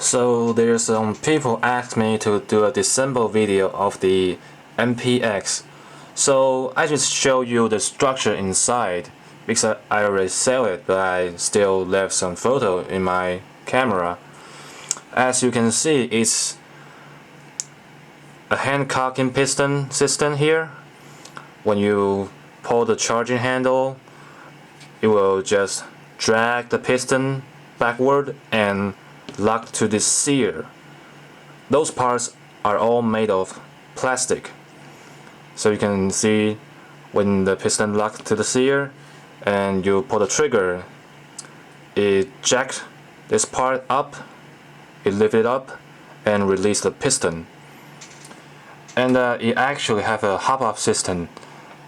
So there's some people asked me to do a disassemble video of the MPX. So I just show you the structure inside because I already sell it, but I still left some photo in my camera. As you can see, it's a hand cocking piston system here. When you pull the charging handle, it will just drag the piston backward and lock to this sear. Those parts are all made of plastic. So you can see when the piston locks to the sear and you pull the trigger, it jacks this part up, it lifts it up and release the piston. And it actually have a hop-off system,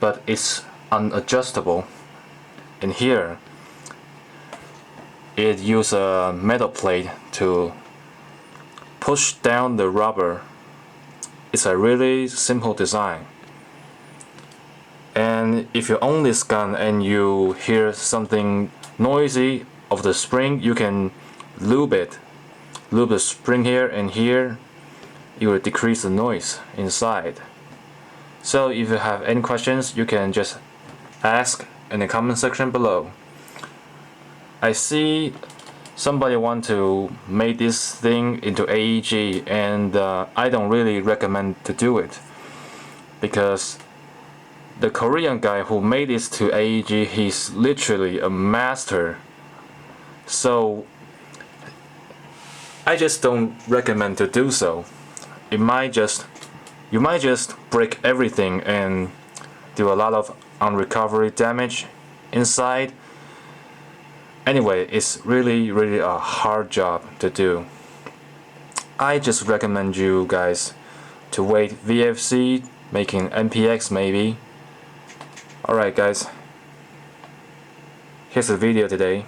but it's unadjustable. In here, it uses a metal plate to push down the rubber. It's a really simple design. And if you own this gun and you hear something noisy of the spring, you can lube it. Lube the spring here and here. It will decrease the noise inside. So if you have any questions, you can just ask in the comment section below. I see somebody want to make this thing into AEG, and I don't really recommend to do it because the Korean guy who made this to AEG, he's literally a master. So I just don't recommend to do so. You might just break everything and do a lot of unrecovery damage inside. Anyway, it's really a hard job to do. I just recommend you guys to wait VFC making MPX maybe. Alright guys, here's the video today.